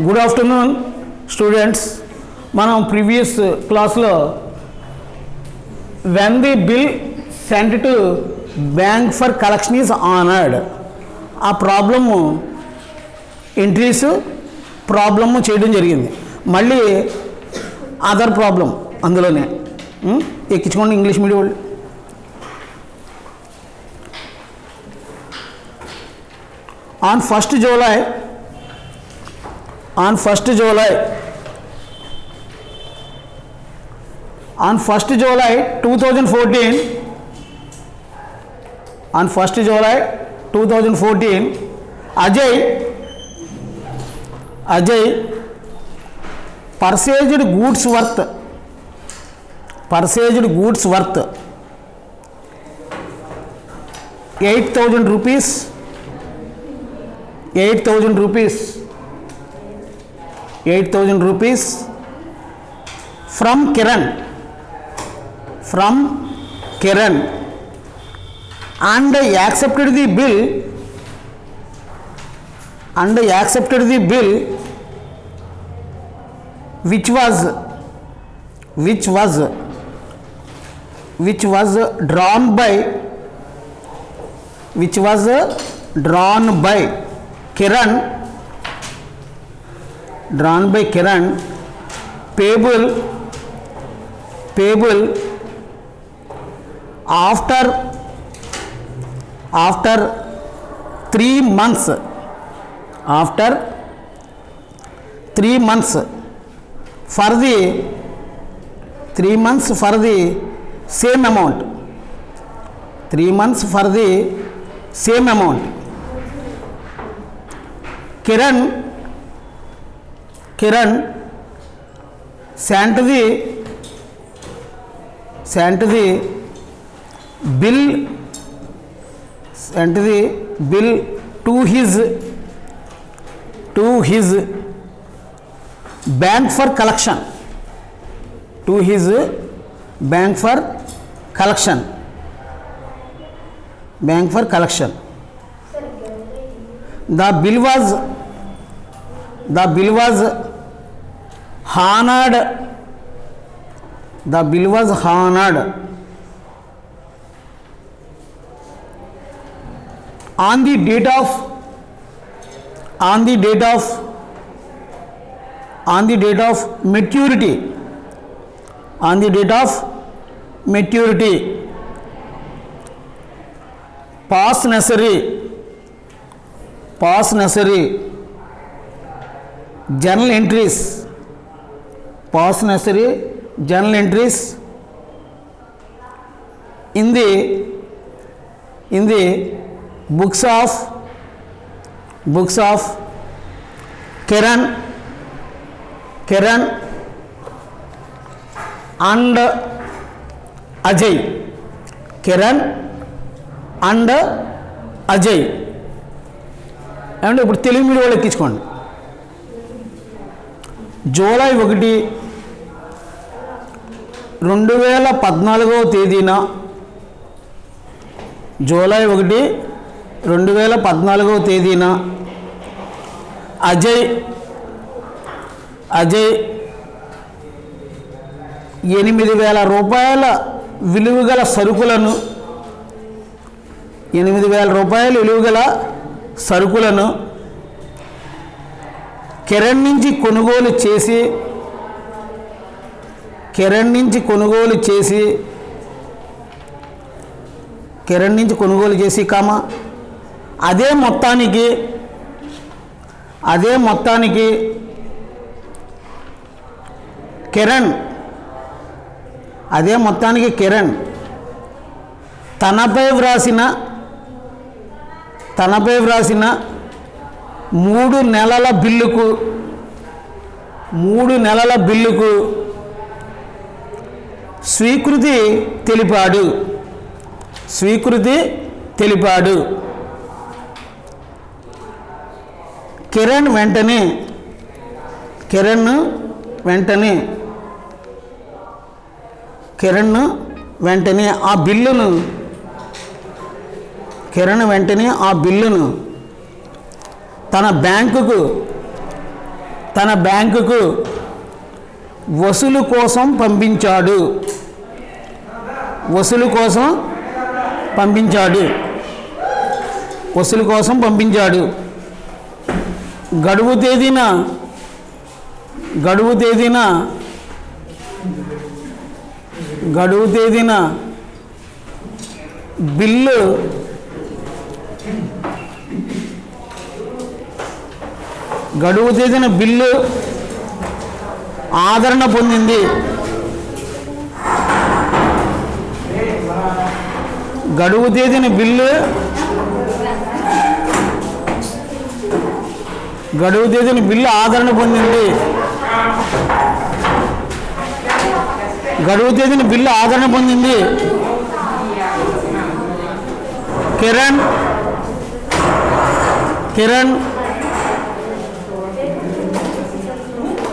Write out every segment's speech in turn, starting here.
Good afternoon students. మనం previous క్లాస్లో when the bill sent to bank for collection is honoured ఆ problem entries problem చేయడం జరిగింది. మళ్ళీ అదర్ ప్రాబ్లం అందులోనే ఎక్కించుకోండి ఇంగ్లీష్ మీడియం వాళ్ళు. On 1st July 2014 Ajay purchased goods worth 8,000 rupees from Kiran and accepted the bill which was drawn by Kiran payable after 3 months for the 3 months for the same amount. Kiran sent the bill to his bank for collection. The bill was honored on the date of maturity. Past necessary journal entries in the books of Kiran and Ajay. And ఇప్పుడు Telugu medium వాళ్ళు ఎక్కించుకోండి. July 1, 2014 తేదీన అజయ్ 8,000 రూపాయల విలువగల సరుకులను కిరణ్ నుంచి కొనుగోలు చేసి అదే మొత్తానికి కిరణ్ తనపై వ్రాసిన 3 నెలల బిల్లుకు స్వీకృతి తెలిపాడు. కిరణ్ వెంటనే ఆ బిల్లును తన బ్యాంకుకు తన బ్యాంకుకు వసూలు కోసం పంపించాడు. వసూలు కోసం పంపించాడు. వసూలు కోసం పంపించాడు. గడువు తేదీన బిల్లు ఆదరణ పొందింది. గడువు తేదీన బిల్లు ఆదరణ పొందింది. గడువు తేదీన బిల్లు ఆదరణ పొందింది. కిరణ్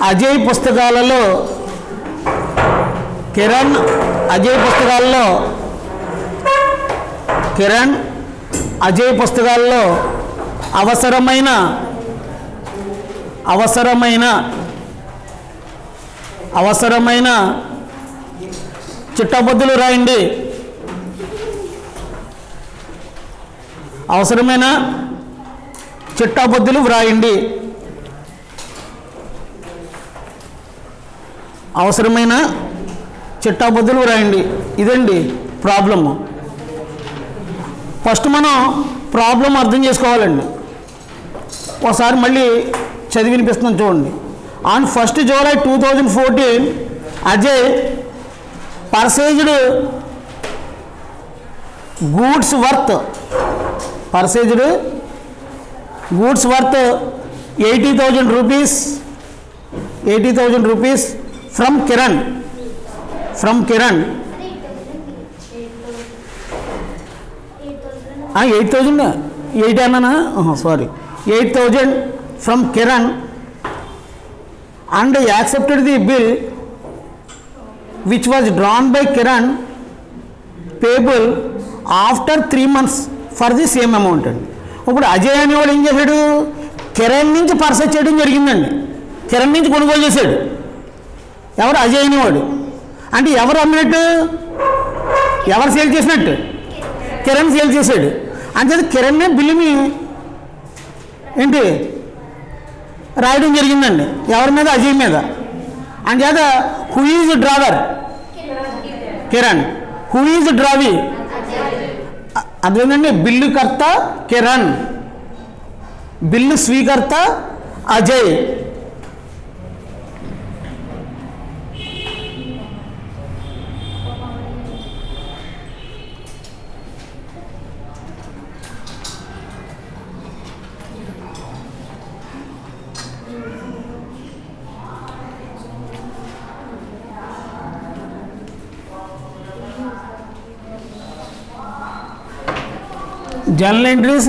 అజయ్ పుస్తకాలలో అవసరమైన చిట్టబద్దులు రాయండి. అవసరమైన చిట్టబద్దులు వ్రాయండి. ఇదండి ప్రాబ్లము. ఫస్ట్ మనం ప్రాబ్లం అర్థం చేసుకోవాలండి. ఒకసారి మళ్ళీ చదివి వినిపిస్తున్నాం చూడండి. On 1st July 2014 Ajay purchased goods worth 80,000 rupees from Kiran. 8,000 from Kiran and accepted the bill which was drawn by Kiran payable after 3 months for the same amount. ఇప్పుడు అజయ్ అనేవాడు ఏం చేశాడు? కిరణ్ నుంచి పర్చేజ్ చేయడం జరిగిందండి. కిరణ్ నుంచి కొనుగోలు చేశాడు. ఎవరు? అజయ్ అనేవాడు. అంటే ఎవరు అమ్మినట్టు? ఎవరు సేల్ చేసినట్టు? కిరణ్ సేల్ చేశాడు. అంతే కిరణ్నే బిల్లుని ఏంటి రాయడం జరిగిందండి. ఎవరి మీద? అజయ్ మీద. అంచేత who is drawer? Kiran. Who is drawee? అదేంటండి బిల్లు కర్త కిరణ్, బిల్లు స్వీకర్త Ajay. Journal entries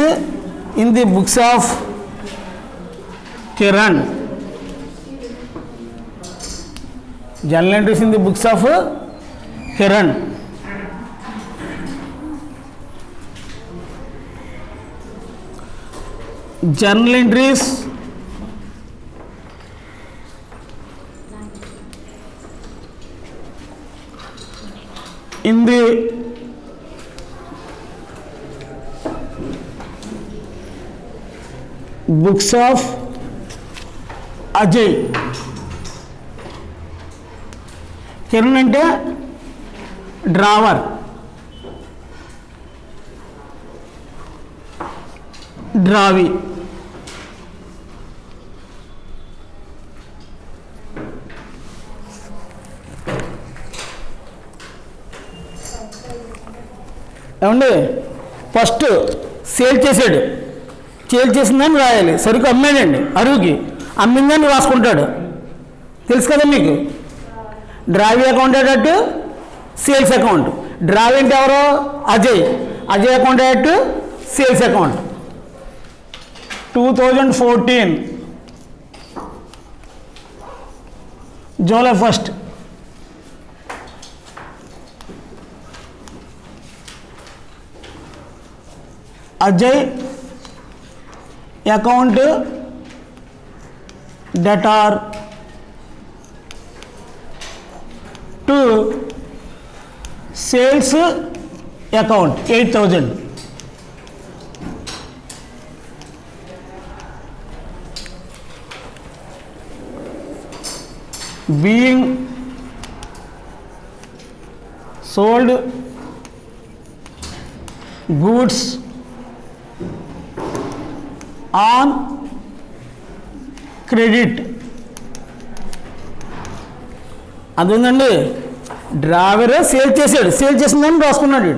in the books of Kiran. Journal entries in the books of Kiran. Journal entries in the books of Ajay. Kiran అంటే డ్రావర్, డ్రావి. ఏమండి ఫస్ట్ సేల్ చేసాడు, sale చేసిందని రాయాలి. సరుకు అమ్మాడండి, అరువుకి అమ్మిందని రాసుకుంటాడు. తెలుసు కదా మీకు. డ్రావీ అకౌంట్ అటు సేల్స్ అకౌంట్. డ్రావీ అంటే ఎవరు? అజయ్. అజయ్ అకౌంట్ అటు sales account. 2014 July 1st Ajay account debtor to sales account 8,000. Being sold goods on credit. అదేంటండి డ్రైవర్ సేల్ చేసిందని రాసుకున్నాడు.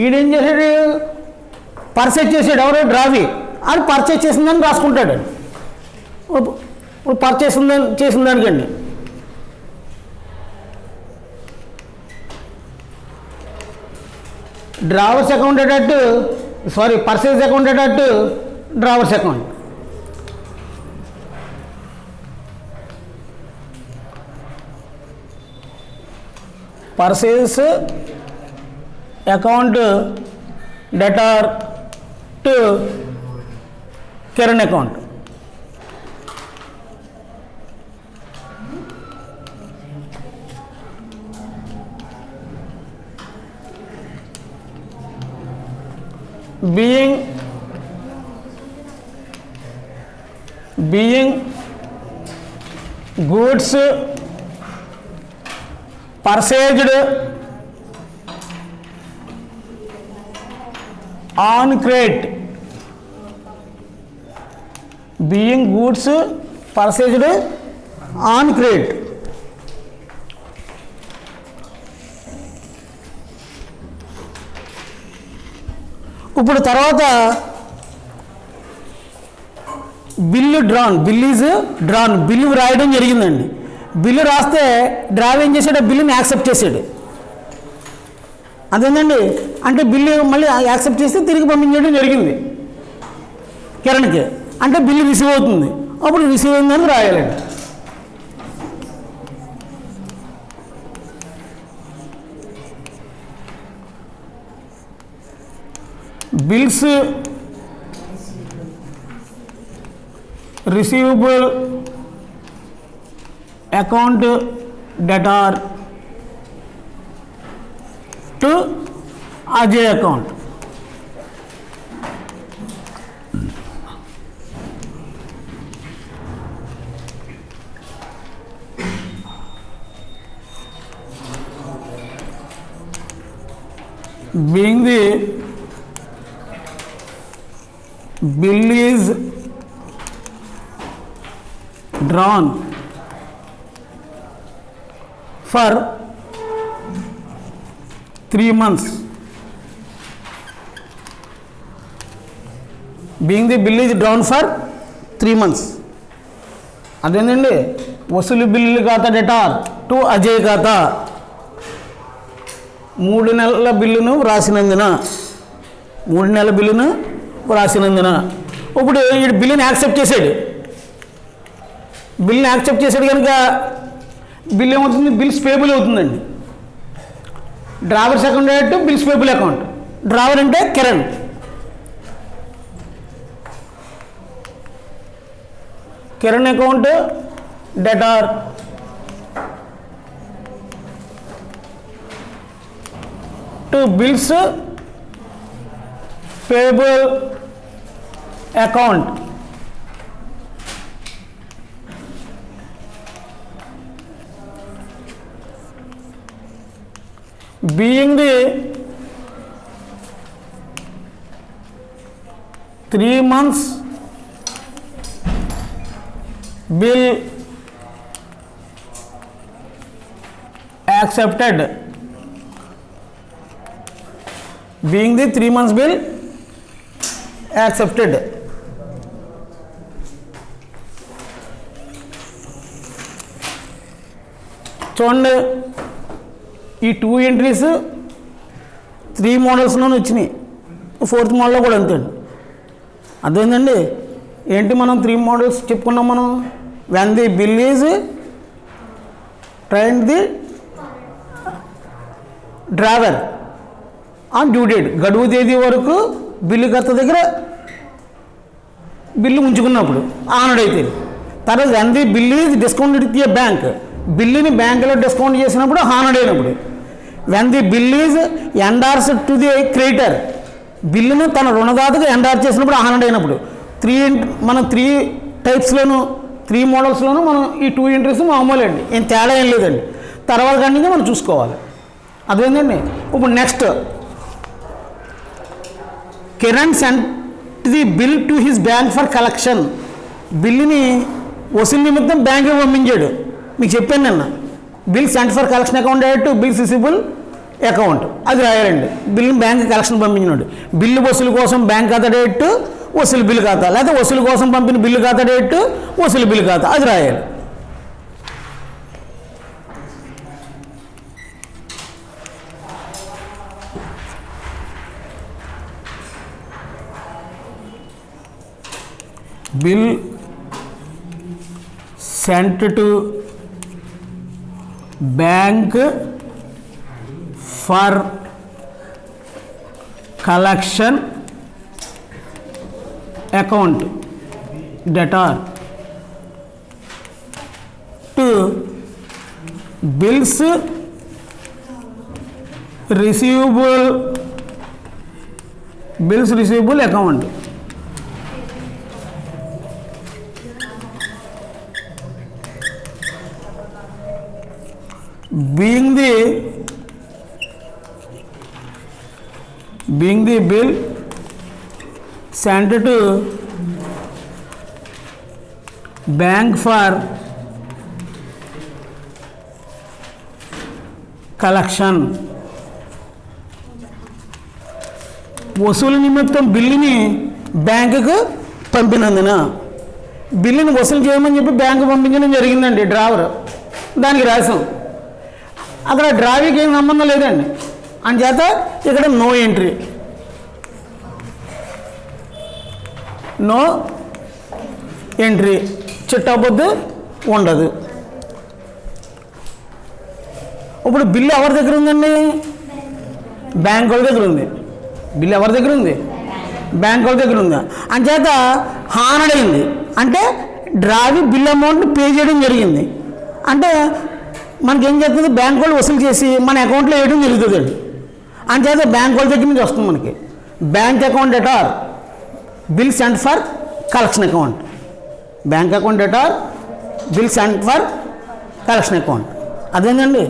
ఈడేం చేశాడు, పర్చేజ్ చేసాడు. ఎవరో డ్రావి అది పర్చేజ్ చేసిందని రాసుకుంటాడు. ఇప్పుడు పర్చేజ్ చేసిన దానికండి డ్రైవర్స్ అకౌంట్ అటట్టు పర్చేజ్ అకౌంట్ అటట్టు drawer's account. Purchase account debtor to current account. being goods purchased on credit. Being goods purchased on credit. ఇప్పుడు తర్వాత బిల్లు బిల్లు రాయడం జరిగిందండి. బిల్లు రాస్తే డ్రైవర్ ఏం చేశాడు, బిల్లుని యాక్సెప్ట్ చేశాడు. అదేంటండి, అంటే బిల్లు మళ్ళీ యాక్సెప్ట్ చేస్తే తిరిగి పంపించడం జరిగింది కిరణ్కి. అంటే బిల్లు రిసీవ్ అవుతుంది. అప్పుడు రిసీవ్ అయిందని రాయాలండి. Bills receivable account debtor to Ajay account. being the bill is drawn for 3 months. Being the bill is drawn for 3 months. అదేంటండి, వసూలు బిల్లు ఖాతా డెటార్ టు అజయ్ ఖాతా 3 నెలల బిల్లును వ్రాసినందున ఇప్పుడు ఈ బిల్లుని యాక్సెప్ట్ చేశాడు. కనుక బిల్ ఏమవుతుంది, బిల్స్ పేబుల్ అవుతుందండి. Drawer's account to bills payable account. Drawer అంటే Kiran. Kiran account debtor to bills payable account. being the 3 months bill accepted. Being the 3 months bill accepted. చూడండి, ఈ 2 ఎంట్రీస్ 3 మోడల్స్లోనే వచ్చినాయి. 4th మోడల్లో కూడా అంతే అండి. అదేంటండి, ఏంటి మనం 3 మోడల్స్ చెప్పుకున్నాం మనం. When the bill is train the driver on due date, గడువు తేదీ వరకు బిల్లు కర్త దగ్గర బిల్లు ఉంచుకున్నప్పుడు ఆనడైతే. తర్వాత when the bill is discounted with a bank, బిల్లుని బ్యాంకులో డిస్కౌంట్ చేసినప్పుడు హానర్డ్ అయినప్పుడు. When the bill is endorsed to the creditor, బిల్లును తన రుణదాతకు ఎండార్స్ చేసినప్పుడు హానర్డ్ అయినప్పుడు. మనం త్రీ టైప్స్లోను 3 మోడల్స్లోనూ మనం ఈ 2 ఎంట్రీస్ మామూలండి, ఏం తేడా ఏం లేదండి. తర్వాత కంటే మనం చూసుకోవాలి. అదేంటండి. ఇప్పుడు next, Kiran sent the bill to his bank for collection, బిల్లుని వసూలు నిమిత్తం బ్యాంకుకి పంపించాడు. మీకు చెప్పాను నిన్న, bill sent for collection account direct bills receivable account, అది రాయాలండి. బిల్లుని బ్యాంక్ కలెక్షన్ పంపించినాడు. బిల్లు వసూలు కోసం బ్యాంక్ ఖాతా డైరెక్ట్ వసూలు బిల్లు ఖాతా, లేకపోతే వసూలు కోసం పంపిన బిల్లు ఖాతా డైరెక్ట్ వసూలు బిల్లు ఖాతా, అది రాయాలి. Bill sent to bank for collection account debtor to bills receivable account. being the bill sent to bank for collection, వసూలు నిమిత్తం బిల్లుని బ్యాంకుకు పంపినందున, బిల్లుని వసూలు చేయమని చెప్పి బ్యాంకు పంపించడం జరిగిందండి. డ్రావర్ దానికి రాసాం. అక్కడ డ్రావికి ఏం సంబంధం లేదండి. అంచేత ఇక్కడ నో ఎంట్రీ, నో ఎంట్రీ, చిట్టబొద్దు ఉండదు. ఇప్పుడు బిల్లు ఎవరి దగ్గర ఉందండి? బ్యాంక్ వాళ్ళ దగ్గర ఉంది. బిల్లు ఎవరి దగ్గర ఉంది? బ్యాంక్ వాళ్ళ దగ్గర ఉంది. అంచేత హానర్డ్ అయింది. అంటే డ్రావి బిల్ అమౌంట్ని పే చేయడం జరిగింది. అంటే మనకేం చేస్తుంది? బ్యాంక్ వాళ్ళు వసూలు చేసి మన అకౌంట్లో వేయడం జరుగుతుందండి. అంచేత బ్యాంక్ వాళ్ళ దగ్గర నుంచి వస్తుంది మనకి. Bank account debtor bill sent for collection account, bank account debtor bill sent for collection account. అదేంటండి.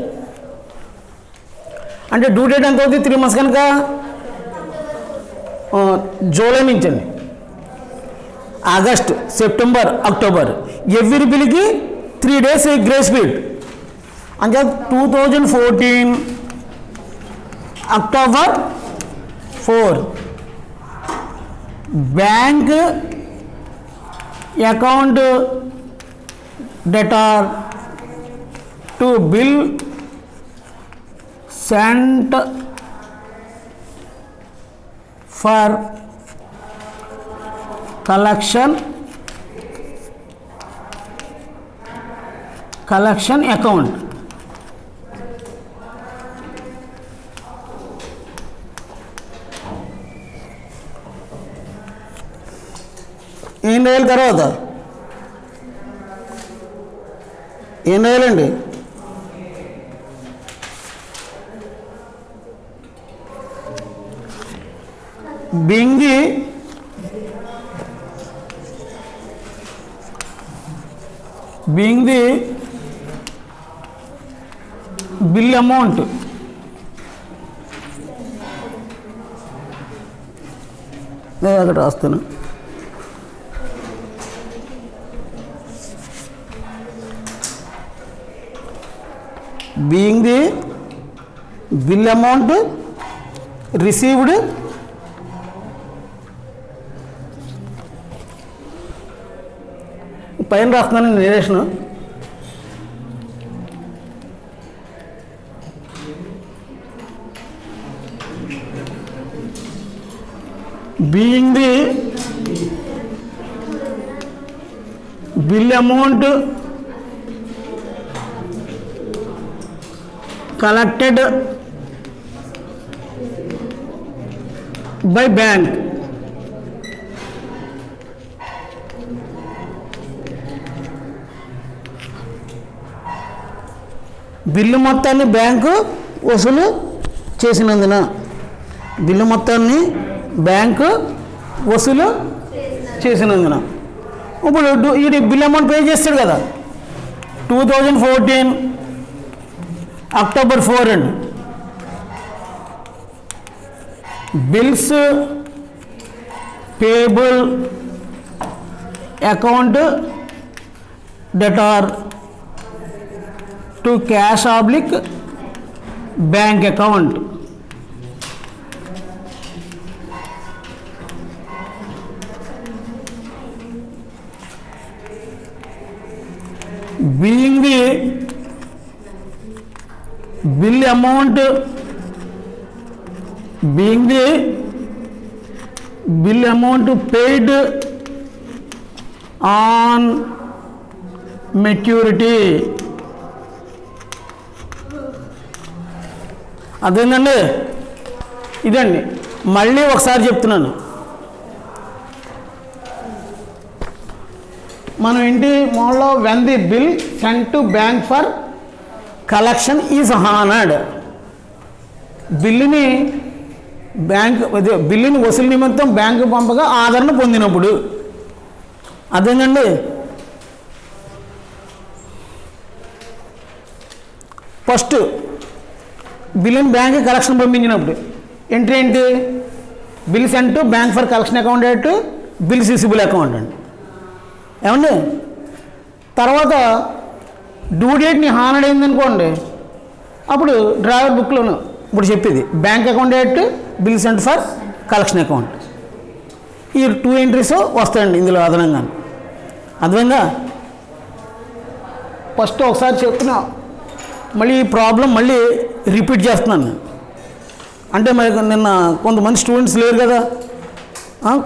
అంటే డ్యూ డేట్ ఎంత అవుతుంది? 3 months కనుక జూలై నుంచి అండి, ఆగస్ట్, సెప్టెంబర్, అక్టోబర్, ఎవ్రీ బిల్కి 3 days గ్రేస్ పీరియడ్. అంటే 2014 October 4 bank account debtor to bill sent for collection account. ఏం రాయాలి? తర్వాత ఏం రాయాలండి? being the bill amount నేను అక్కడ రాస్తాను. being the bill amount received పైన రాస్తున్నాను నిరేషను. being the bill amount collected by bank bill మొత్తాన్ని బ్యాంకు వసూలు చేసినందున, బిల్లు మొత్తాన్ని బ్యాంకు వసూలు చేసినందున. ఇప్పుడు ఇది బిల్ అమౌంట్ పే చేస్తాడు కదా, 2014 October 4 అండి. Bills payable account debtor to cash oblique bank account. being the bill amount paid on maturity. అదేంటండి, ఇదండి. మళ్ళీ ఒకసారి చెప్తున్నాను, మనం ఏంటి మోడల్లో when the bill sent to bank for collection is honoured. బిల్లుని వసూలు నిమిత్తం బ్యాంకు పంపగా ఆదరణ పొందినప్పుడు. అదేనండి. ఫస్ట్ బిల్లుని బ్యాంక్ కలెక్షన్ పంపించినప్పుడు ఎంట్రీ ఏంటి? Bill sent to bank for collection account at bills receivable account అండి. ఏమండి, తర్వాత డ్యూ డేట్ని హానర్డ్ అయిందనుకోండి, అప్పుడు డ్రావర్ బుక్లోను ఇప్పుడు చెప్పేది bank account date bill sent for collection account. ఈ 2 ఎంట్రీస్ వస్తాయండి ఇందులో అదనంగా. అర్థమైందా? ఫస్ట్ ఒకసారి చెప్తున్నా, మళ్ళీ ఈ ప్రాబ్లం మళ్ళీ రిపీట్ చేస్తున్నాను. అంటే మరి నిన్న కొంతమంది స్టూడెంట్స్ లేరు కదా,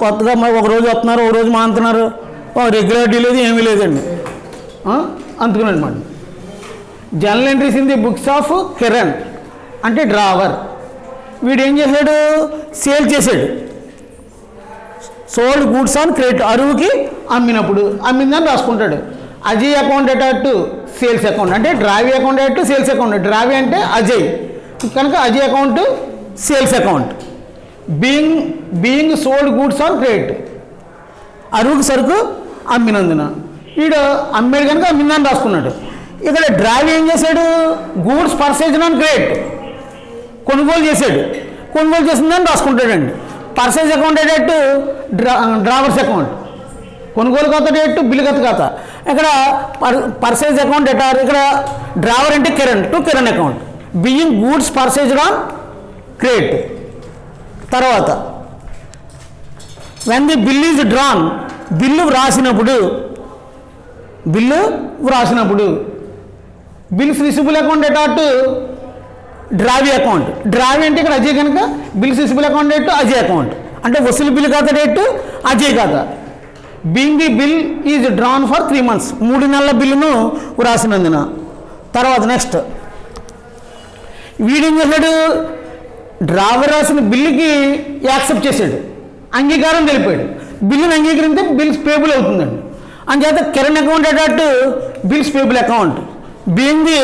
కొత్తగా మరి ఒకరోజు వస్తున్నారు, ఒకరోజు మానుతున్నారు, రెగ్యులారిటీ లేదు, ఏమీ లేదండి. అందుకుని అనమాట. Journal entries in the books of Kiran అంటే డ్రావర్. వీడు ఏం చేశాడు? సేల్ చేశాడు. సోల్డ్ గూడ్స్ ఆన్ క్రెడిట్, అరువుకి అమ్మినప్పుడు అమ్మిందని రాసుకుంటాడు. అజయ్ అకౌంట్ అటు సేల్స్ అకౌంట్ అంటే డ్రావీ అకౌంట్ అటు సేల్స్ అకౌంట్. డ్రావీ అంటే అజయ్ కనుక Ajay account sales account. Being sold goods on credit, అరువుకి సరుకు అమ్మినందున. వీడు అమ్మాడు కనుక అమ్మిందని రాసుకున్నాడు. ఇక్కడ డ్రావీ ఏం చేశాడు? గూడ్స్ పర్చేజ్ ఆన్ క్రెడిట్, కొనుగోలు చేశాడు. కొనుగోలు చేసిందని రాసుకుంటాడండి. పర్చేజ్ అకౌంట్ అటు డ్రావర్స్ అకౌంట్, కొనుగోలు ఖాతా డేట్ బిల్లు ఖాతా. ఇక్కడ పర్చేజ్ అకౌంట్ ఎటార్, ఇక్కడ డ్రావర్ అంటే Kiran to Kiran account. Being goods purchase on credit. తర్వాత when the bill is drawn, bill వ్రాసినప్పుడు బిల్స్ రిసిబుల్ అకౌంట్ అటు డ్రావీ అకౌంట్. డ్రావీ అంటే ఇక్కడ అజయ్ కనుక bills receivable account date Ajay account అంటే వసూలు బిల్లు ఖాతా డేట్ అజయ్ ఖాతా. Being the bill is drawn for 3 months, 3 నెలల బిల్లును వ్రాసినందున. తర్వాత నెక్స్ట్ వీడేం చేశాడు? డ్రావర్ రాసిన బిల్లుకి యాక్సెప్ట్ చేశాడు, అంగీకారం తెలిపాడు. బిల్లుని అంగీకరిస్తే బిల్స్ పేబుల్ అవుతుందండి. అంచేత కిరణ్ అకౌంట్ అటు bills payable account. Being the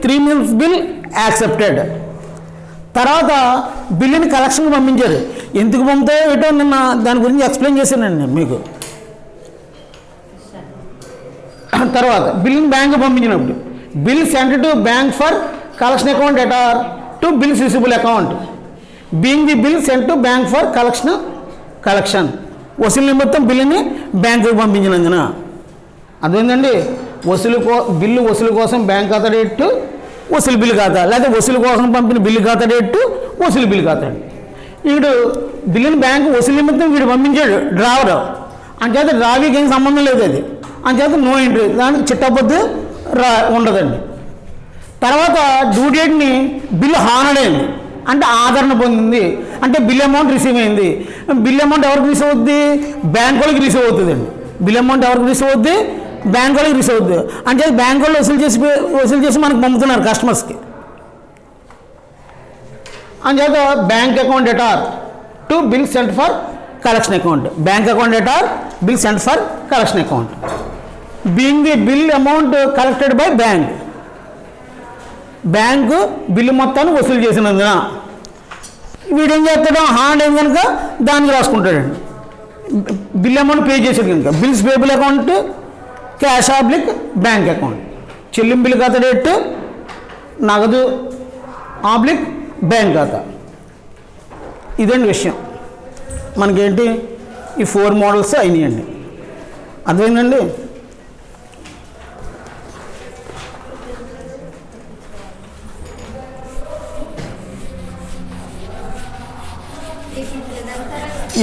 3 months bill accepted. తర్వాత బిల్లుని కలెక్షన్కి పంపించారు. ఎందుకు పంపుతాయో ఏటో నిన్న దాని గురించి ఎక్స్ప్లెయిన్ చేశానండి నేను మీకు. తర్వాత బిల్లుని బ్యాంకు పంపించినప్పుడు bill sent to bank for collection account అటార్ to bills receivable account. Being the bill sent to bank for collection వసూలు నిమిత్తం బిల్లుని బ్యాంకుకి పంపించినందున. అదేంటండి, బిల్లు వసూలు కోసం బ్యాంక్ ఖాతా డేట్ వసూలు బిల్లు ఖాతా, లేకపోతే వసూలు కోసం పంపిన బిల్లు ఖాతా డేట్ వసూలు బిల్లు ఖాతా. వీడు బిల్లుని బ్యాంకు వసూలు నిమిత్తం వీడు పంపించాడు డ్రావర్. అంచేత డ్రావీకి ఏం సంబంధం లేదు అది. అంచేత నో ఎంట్రీ, దానికి చిట్టబద్దు ఉండదండి. తర్వాత డ్యూ డేట్ని బిల్లు హానర్డ్ అయింది అంటే ఆదరణ పొందింది అంటే బిల్ అమౌంట్ రిసీవ్ అయింది. బిల్ అమౌంట్ ఎవరికి రిసీవ్ అవుద్ది? బ్యాంక్ వాళ్ళకి రిసీవ్ అవుతుందండి. బిల్ అమౌంట్ ఎవరికి రిసీవ్ అవుద్ది? బ్యాంక్ వాళ్ళకి రిసీవ్ అవుద్ది. అంటే బ్యాంక్ వాళ్ళు వసూలు చేసి మనకు పంపుతున్నారు కస్టమర్స్కి. అంచేత bank account అటార్ to bill sent for collection account. Bank account debtor bill sent for collection account. Being the bill amount collected by bank. Bank bill మొత్తాన్ని వసూలు చేసినందున వీడేం చేస్తాడు, హాండ్ ఏం కనుక దానికి రాసుకుంటాడండి. బిల్ అమౌంట్ పే చేసాడు కనుక bills payable account cash oblique bank account, చెల్లింపులు ఖాతా డేట్ నగదు ఆబ్లిక్ బ్యాంక్ ఖాతా. ఇదండి విషయం. మనకేంటి ఈ 4 మోడల్స్ అయినాయండి. అర్థమైందండి?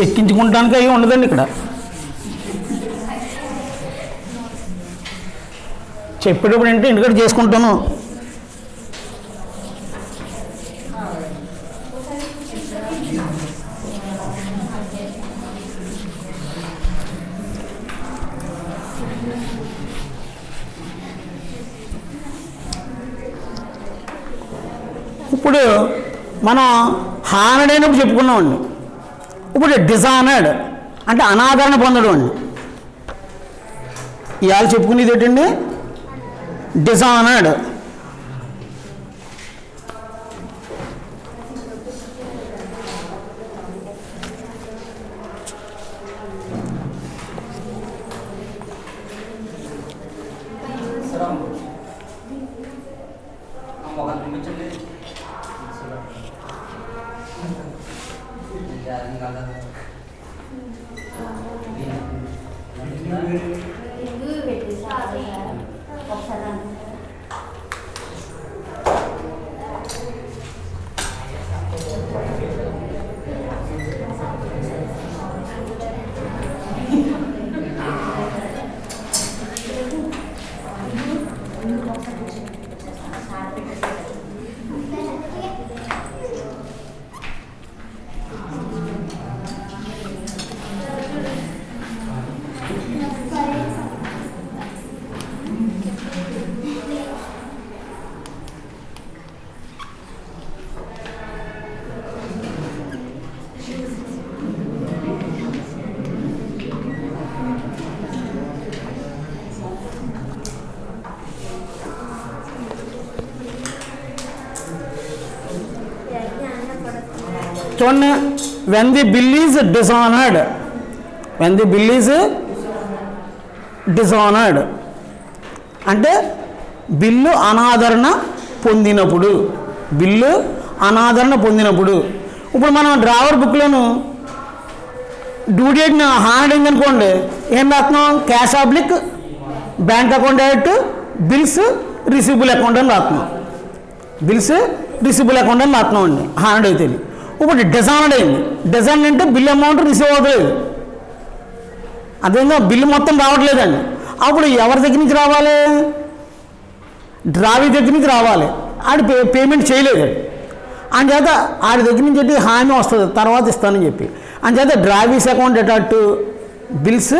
ఎక్కించుకుంటానికి అవి ఉండదండి ఇక్కడ. చెప్పేటప్పుడు ఏంటి ఇంటికాడ చేసుకుంటాను. ఇప్పుడు మనం హానర్డ్ అయినప్పుడు చెప్పుకున్నామండి. ఇప్పుడు డిజానర్డ్ అంటే అనాదరణ పొందడం అండి. ఇవాళ చెప్పుకునేది ఏంటండి, డిజానర్డ్. చూడండి, when the bill is dishonored, when the bill is dishonored అంటే బిల్లు అనాదరణ పొందినప్పుడు, బిల్లు అనాదరణ పొందినప్పుడు. ఇప్పుడు మనం డ్రావర్ బుక్లోను డ్యూ డేట్ని హానర్డ్ అయింది అనుకోండి, ఏం రాస్తున్నాం, cash oblique bank account direct bills receivable account అని రాస్తున్నాం. బిల్స్ రిసీవబుల్ అకౌంట్ అని రాస్తున్నాం అండి హానర్డ్ అయితే. ఇప్పుడు డిజానర్డ్ అయింది. డిజానర్డ్ అంటే బిల్ అమౌంట్ రిసీవ్ అవ్వట్లేదు, అదేవిధంగా బిల్లు మొత్తం రావట్లేదండి. అప్పుడు ఎవరి దగ్గర నుంచి రావాలి, డ్రావీ దగ్గర నుంచి రావాలి. ఆడి పేమెంట్ చేయలేదు, అంచేత ఆడి దగ్గర నుంచి చెప్పి హామీ వస్తుంది తర్వాత ఇస్తానని చెప్పి. అంచేత డ్రావీస్ అకౌంట్ అటాట్ బిల్స్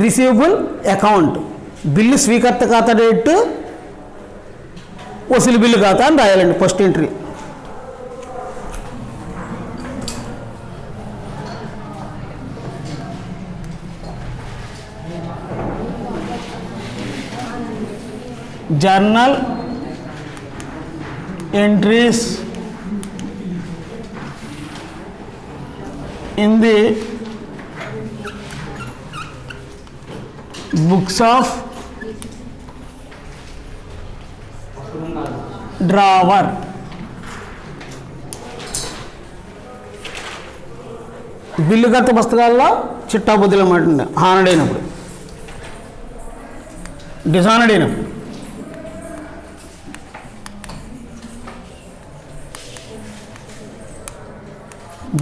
రిసీవబుల్ అకౌంట్, బిల్లు స్వీకర్త ఖాతా డేట్ వసూలు బిల్లు ఖాతా అని రాయాలండి first entry. journal entries in the books of drawer. Bill కట్ట పుస్తకాల్లో చిట్టాబుద్ధులు అన్నమాట హానర్డ్ అయినప్పుడు. డిజానర్డ్ అయినప్పుడు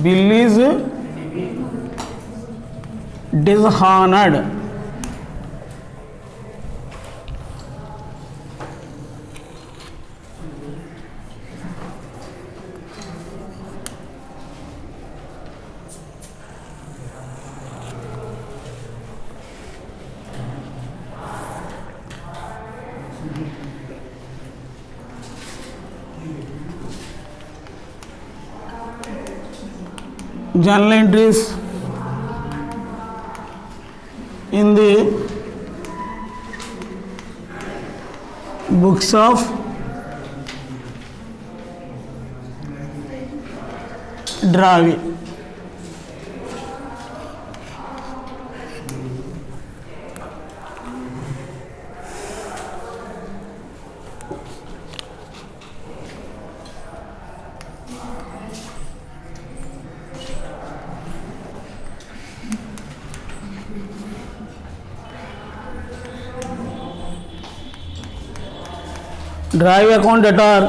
bill is dishonored. Journal entries in the books of drawee. Drawee account debtor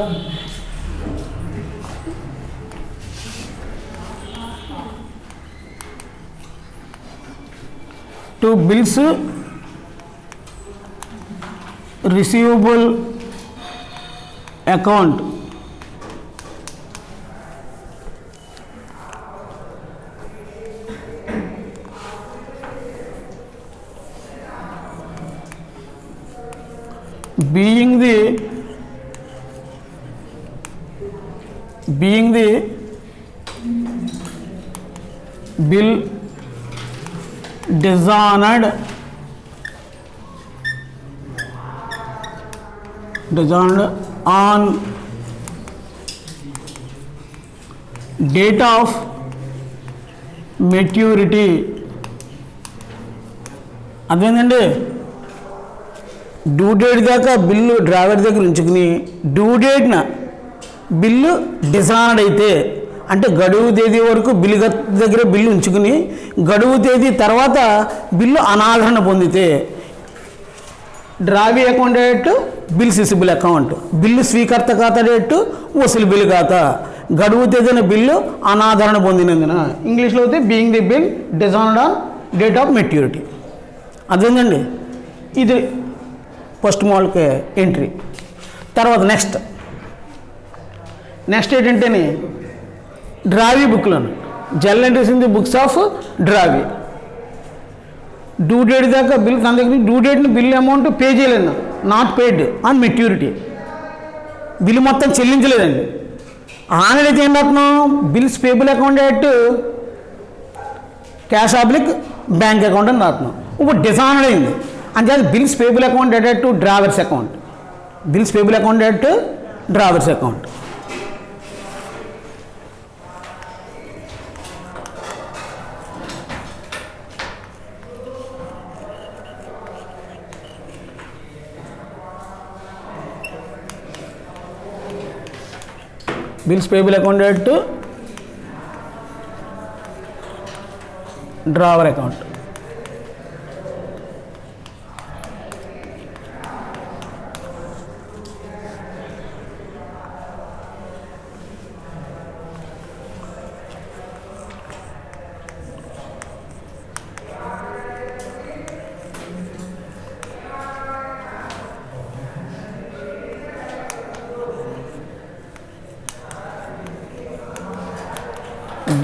to bills receivable account. Being the bill dishonored on date of maturity. అదేంటండి, due date దాకా bill driver దగ్గర ఉంచుకుని due డేట్న bill డిసానర్డ్ అయితే, అంటే గడువు తేదీ వరకు bill దగ్గర బిల్లు ఉంచుకుని గడువు తేదీ తర్వాత బిల్లు అనాదరణ పొందితే drawee account date bill receivable account, bill స్వీకర్త ఖాతా డేట్ వసూలు బిల్లు ఖాతా, గడువు తేదీన బిల్లు అనాదరణ పొందినందున. ఇంగ్లీష్లో అయితే being the bill dishonoured on date of maturity. అదేంటండి, ఇది ఫస్ట్ మోడల్కి ఎంట్రీ. తర్వాత నెక్స్ట్ ఏంటంటేనే డ్రావీ బుక్లను journal entries in the books of drawee. Due date దాకా బిల్ తన దగ్గర డ్యూ డేట్ని బిల్ అమౌంట్ పే చేయలేదు, not paid on maturity, bill మొత్తం చెల్లించలేదండి. ఆనడైతే ఏం రాస్తున్నాం, bills payable account date cash oblique bank account అని రాస్తున్నాం. ఇప్పుడు డిసానర్డ్ అయింది అంటే bills payable account dated to drawers account, bills payable account date to drawers account. Bills payable account date to drawer account.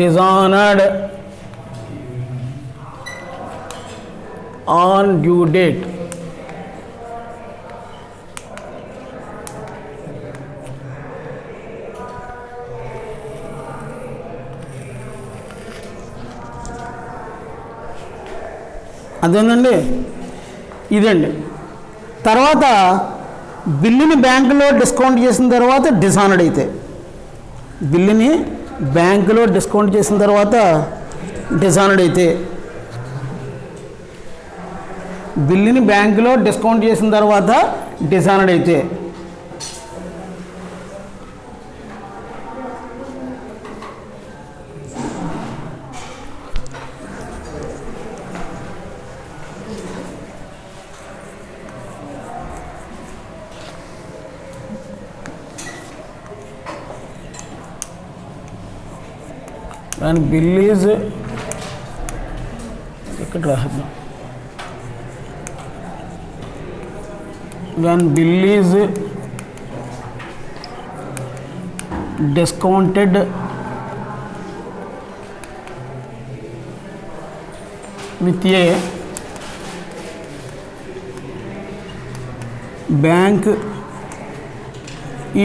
Dishonored on due date. అదేంటండి, ఇదండి. తర్వాత బిల్లుని బ్యాంకులో డిస్కౌంట్ చేసిన తర్వాత డిసానర్డ్ అయితే, బిల్లుని బ్యాంకులో డిస్కౌంట్ చేసిన తర్వాత డిసానర్డ్ అయితే, బిల్లుని బ్యాంకులో డిస్కౌంట్ చేసిన తర్వాత డిసానర్డ్ అయితే, when bill is ఇక్కడ రాద్దాం, when bill is discounted with a bank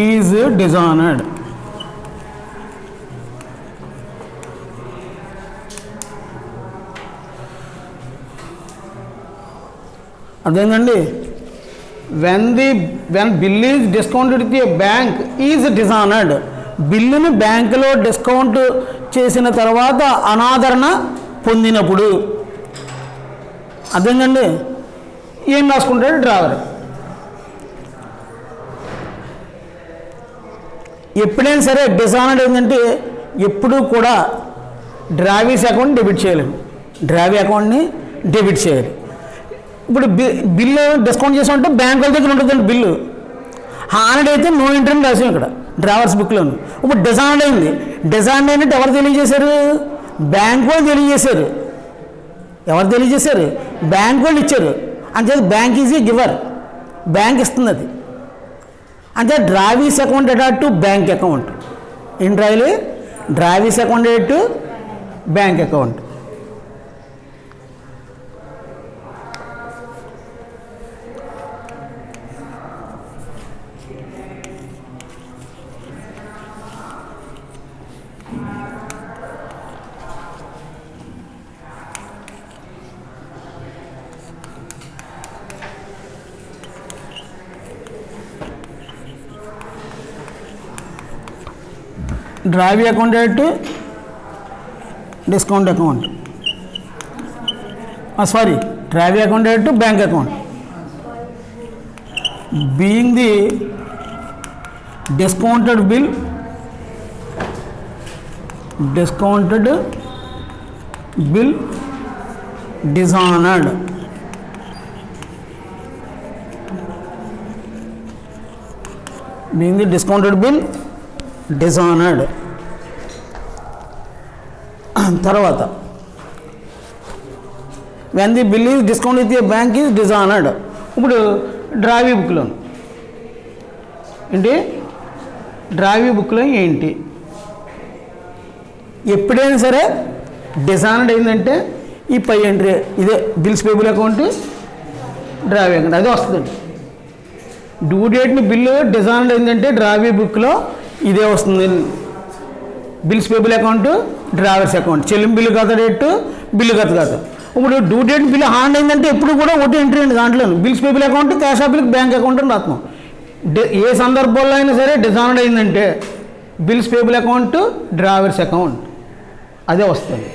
is dishonored. అదేంటండి, when bill is discounted with a bank is dishonored, బిల్లును బ్యాంకులో డిస్కౌంట్ చేసిన తర్వాత అనాదరణ పొందినప్పుడు. అర్థండి? ఏం రాసుకుంటాడు డ్రావర్? ఎప్పుడైనా సరే డిసానర్డ్ ఏంటంటే ఎప్పుడూ కూడా డ్రావీస్ అకౌంట్ డెబిట్ చేయలేము, డ్రావీ అకౌంట్ని డెబిట్ చేయాలి. ఇప్పుడు బిల్లు డిస్కౌంట్ చేసామంటే బ్యాంక్ వాళ్ళ దగ్గర ఉంటుందండి బిల్లు. హానర్డ్ అయితే నో ఎంట్రీ అని రాసాం ఇక్కడ డ్రావర్స్ బుక్లోను. ఇప్పుడు డిసానర్డ్ అయింది. డిసానర్డ్ అయినట్టు ఎవరు తెలియజేశారు? బ్యాంక్ వాళ్ళు తెలియజేశారు. ఎవరు తెలియజేశారు? బ్యాంక్ వాళ్ళు ఇచ్చారు. అంతే bank is a giver, bank ఇస్తుంది అది. అంటే drawee's account attach to bank account. ఏంటి రాయాలి? Drawee's account attach to bank account. Drawee account to discount account, sorry, drawee account to bank account. Being the discounted bill, discounted bill dishonoured. Being the discounted bill dishonoured. తర్వాత when the bill is discount with a bank is dishonoured. ఇప్పుడు drawee బుక్లో ఏంటి? డ్రావీ బుక్లో ఏంటి? ఎప్పుడైనా సరే డిసానర్డ్ అయిందంటే ఈ పై ఎంట్రీ ఇదే bills payable account, drawee account అదే వస్తుందండి. డ్యూ డేట్ని బిల్లు డిసానర్డ్ అయిందంటే డ్రావీ బుక్లో ఇదే వస్తుంది. Bills payable account, drawers account, చెల్లింపు బిల్లు గత డేట్, బిల్లు గత గత. ఇప్పుడు డ్యూ డేట్ బిల్లు హాండ్ అయిందంటే ఎప్పుడు కూడా ఒకటి ఎంట్రీ అండి దాంట్లో. Bills payable account, cash of bill, bank account అని రాస్తాం. ఏ సందర్భంలో అయినా సరే డిసానర్డ్ అయిందంటే bills payable account, drawers account అదే వస్తుంది.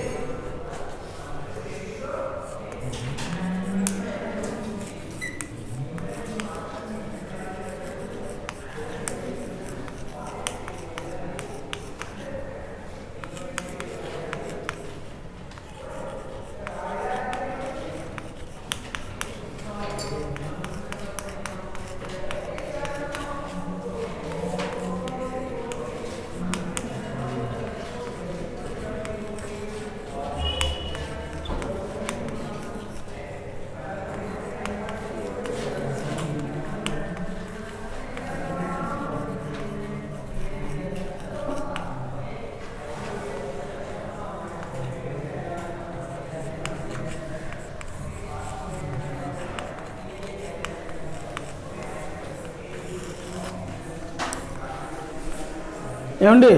ఏమండి?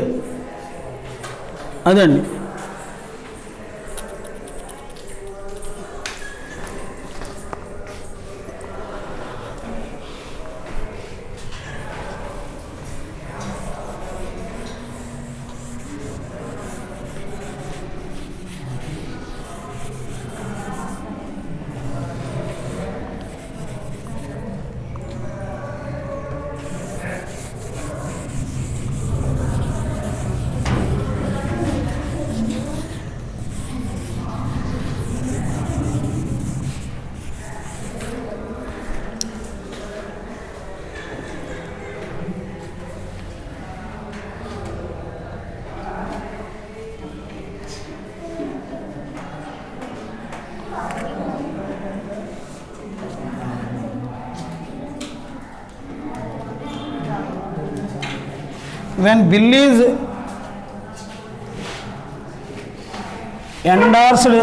అదండి. When bill is endorsed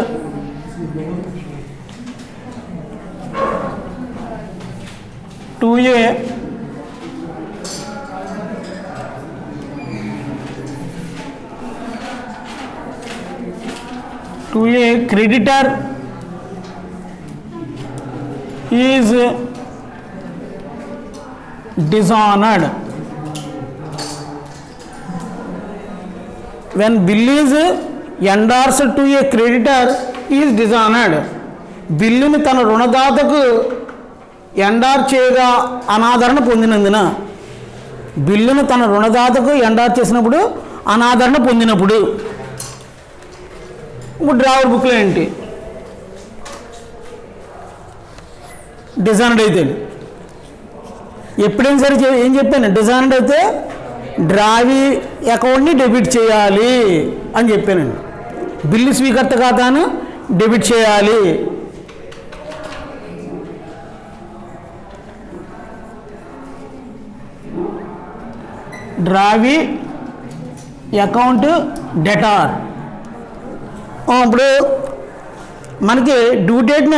to a creditor is dishonored. When bill is endorsed to a creditor is dishonoured. బిల్లుని తన రుణదాతకు ఎండార్ చేయగా అనాదరణ పొందినందున, బిల్లును తన రుణదాతకు ఎండార్ చేసినప్పుడు అనాదరణ పొందినప్పుడు. ఇప్పుడు డ్రావర్ బుక్లో ఏంటి? డిజానర్డ్ అయితే ఎప్పుడైనా సరే ఏం చెప్పాను, డిజానర్డ్ అయితే డ్రావీ అకౌంట్ని డెబిట్ చేయాలి అని చెప్పానండి. బిల్లు స్వీకర్త ఖాతాను డెబిట్ చేయాలి. Drawee account debtor. ఇప్పుడు మనకి డ్యూ డేట్న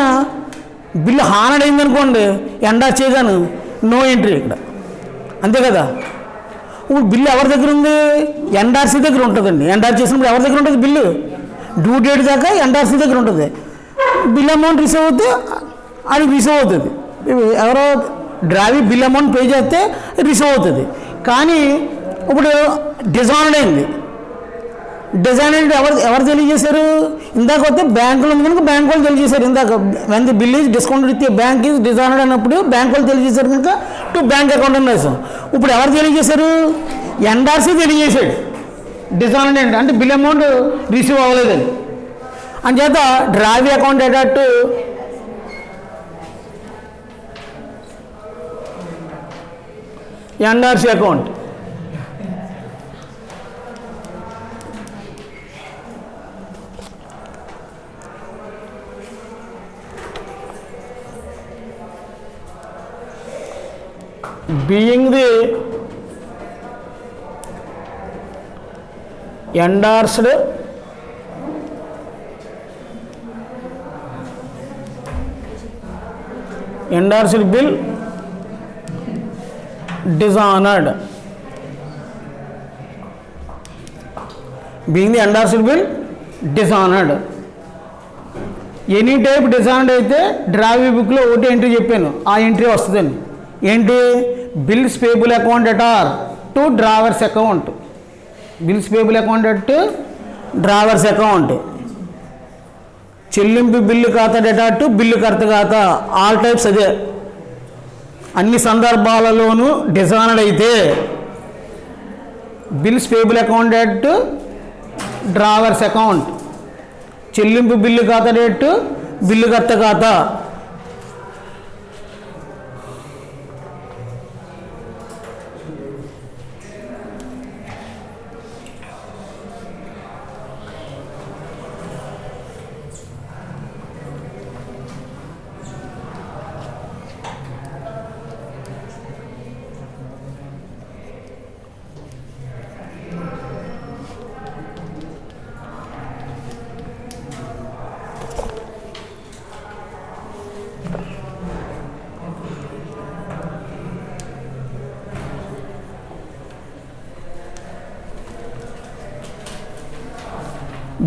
బిల్లు హానడ్ అయిందనుకోండి, ఎండార్ చేయగాను నో ఎంట్రీ ఇక్కడ, అంతే కదా. ఇప్పుడు బిల్లు ఎవరి దగ్గర ఉంది? ఎన్ఆర్సీ దగ్గర ఉంటుందండి. ఎన్ఆర్ చేసినప్పుడు ఎవరి దగ్గర ఉంటుంది బిల్లు? డ్యూ డేట్ దాకా ఎన్ఆర్సీ దగ్గర ఉంటుంది. బిల్ అమౌంట్ రిసీవ్ అవుతే అది రిసీవ్ అవుతుంది. ఎవరో డ్రావీ బిల్ అమౌంట్ పే చేస్తే రిసీవ్ అవుతుంది. కానీ ఇప్పుడు డిజానర్డ్ అయింది. డిజానర్డ్ ఎవరు తెలియజేశారు? ఇందాక వస్తే బ్యాంకులో ఉంది కనుక బ్యాంకు వాళ్ళు తెలియజేశారు. ఇందాక when the bill is discount with bank is dishonoured అన్నప్పుడు బ్యాంకు వాళ్ళు తెలియజేశారు కనుక టు బ్యాంక్ అకౌంట్ అని రాసాం. ఇప్పుడు ఎవరు తెలియజేశారు? ఎన్ఆర్సీ తెలియజేశాడు డిజానర్డ్ అంటే బిల్ అమౌంట్ రిసీవ్ అవ్వలేదని. అంచేత డ్రావీ అకౌంట్ అటాట్ endorsee account. being the endorsed bill dishonored. Being the endorsed bill dishonored. Any type dishonoured అయితే డ్రావీ బుక్లో ఒకటి ఎంట్రీ చెప్పాను, ఆ ఎంట్రీ వస్తుందండి. ఏంటి? Bills payable account అటార్ to drawers account. Bills payable account at drawers account. చెల్లింపు bill ఖాతా డేటా టు బిల్లు కర్త ఖాతా. ఆల్ టైప్స్ అదే. అన్ని సందర్భాలలోనూ డిజానర్డ్ అయితే bills payable account at drawers account. చెల్లింపు బిల్లు ఖాతా డేట్ బిల్లు కర్త ఖాతా.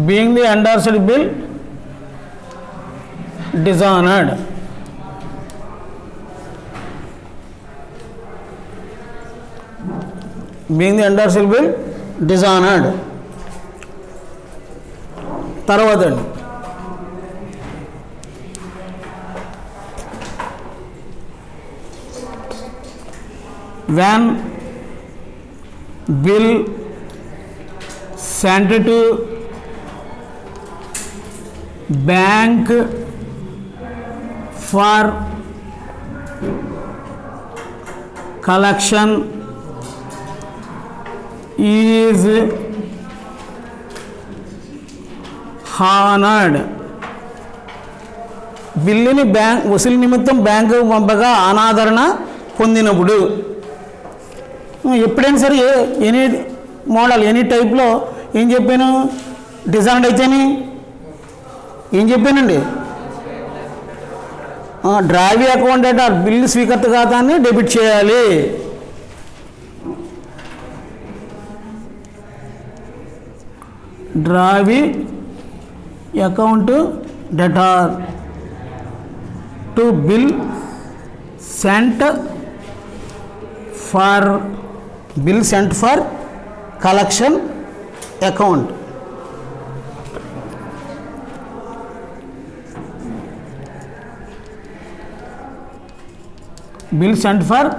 Being the endorsed bill dishonored. Being the endorsed bill dishonored. తర్వాత when bill sent to bank for collection is honored. బిల్లుని bank వసూలు నిమిత్తం బ్యాంకుకు పంపగా అనాదరణ పొందినప్పుడు. ఎప్పుడైనా సరే ఎనీ మోడల్ ఎనీ టైప్లో ఏం చెప్పాను? డిజానర్డ్ అయితేనే ఏం చెప్పానండి? డ్రావీ అకౌంట్ అంటే బిల్లు స్వీకర్త ఖాతాన్ని డెబిట్ చేయాలి. Drawee account debtor to bill sent for collection account. Bill sent for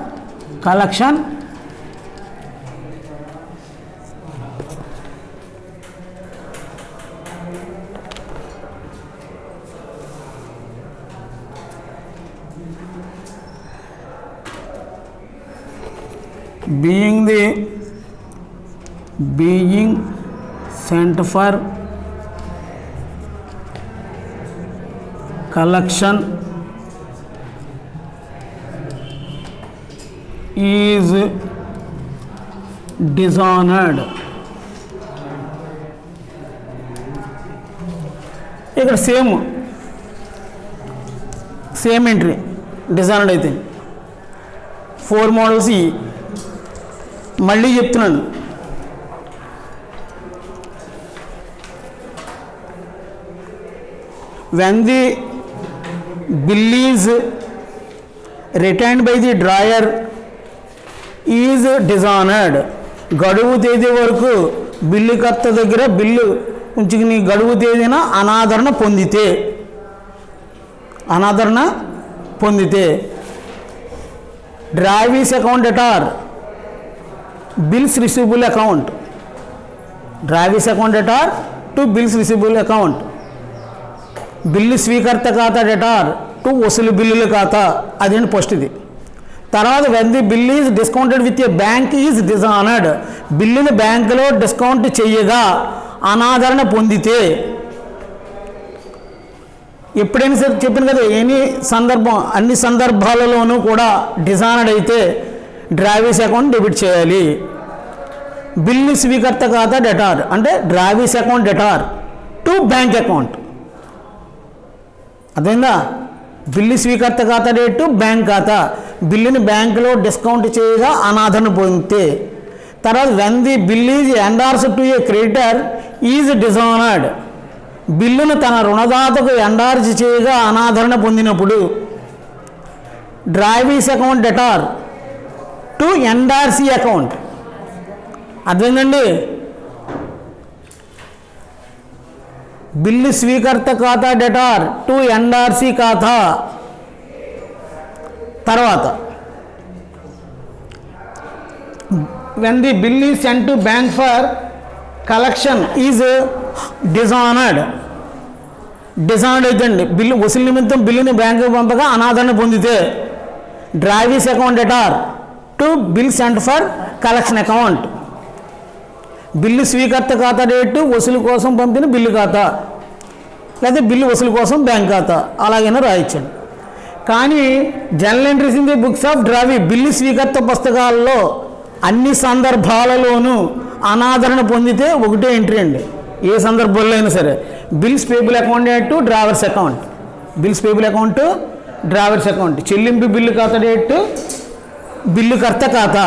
collection being sent for collection is dishonored. ఇక్కడ సేమ్ ఎంట్రీ డిజానర్డ్ అయితే 4 మోడల్స్ మళ్ళీ చెప్తున్నాను. when the bill is retained by the drawer is dishonored. గడువు తేదీ వరకు bill కర్త దగ్గర bill ఉంచుకుని గడువు తేదీన అనాదరణ పొందితే drawee's account debtor bills receivable account. Drawee's account debtor to bills receivable account. Bill స్వీకర్త ఖాతా డెటార్ టు వసూలు బిల్లుల ఖాతా. అదేంటి ఫస్ట్ ఇది. తర్వాత when the bill is discounted with a bank is dishonoured. బిల్లుని బ్యాంకులో డిస్కౌంట్ చేయగా అనాదరణ పొందితే. ఎప్పుడైనా సరే చెప్పాను కదా, అన్ని సందర్భాలలోనూ కూడా డిజానర్డ్ అయితే డ్రావీస్ అకౌంట్ డెబిట్ చేయాలి. బిల్లు స్వీకర్త ఖాతా డెటార్ అంటే drawee's account debtor to bank account. అదేందా, బిల్లు స్వీకర్త ఖాతా డేట్ టు బ్యాంక్ ఖాతా. బిల్లుని బ్యాంకులో డిస్కౌంట్ చేయగా అనాదరణ పొందితే. తర్వాత when the bill is endorse to a creditor is dishonoured. బిల్లును తన రుణదాతకు ఎండార్స్ చేయగా అనాదరణ పొందినప్పుడు drawee's account debtor to endorsee account. అర్థమైందండి. బిల్లు స్వీకర్త ఖాతా డెటార్ టు ఎన్ఆర్సీ ఖాతా. తర్వాత when the bill is sent to bank for collection is dishonoured. అయితే అండి బిల్లు వసూలు నిమిత్తం బిల్లుని బ్యాంకుకు పంపగా అనాదరణ పొందితే drawee's account debtor to bill sent for collection account. Bill స్వీకర్త ఖాతా డేటు వసూలు కోసం పంపిన బిల్లు ఖాతా, లేదా బిల్లు వసూలు కోసం బ్యాంక్ ఖాతా, అలాగైనా రాయించండి. కానీ journal entries in the books of drawee bill స్వీకర్త పుస్తకాల్లో అన్ని సందర్భాలలోనూ అనాదరణ పొందితే ఒకటే ఎంట్రీ అండి. ఏ సందర్భంలో అయినా సరే bills payable account to drawers account. Bills payable account drawers account. చెల్లింపు బిల్లు ఖాతా డేట్ బిల్లు కర్త ఖాతా.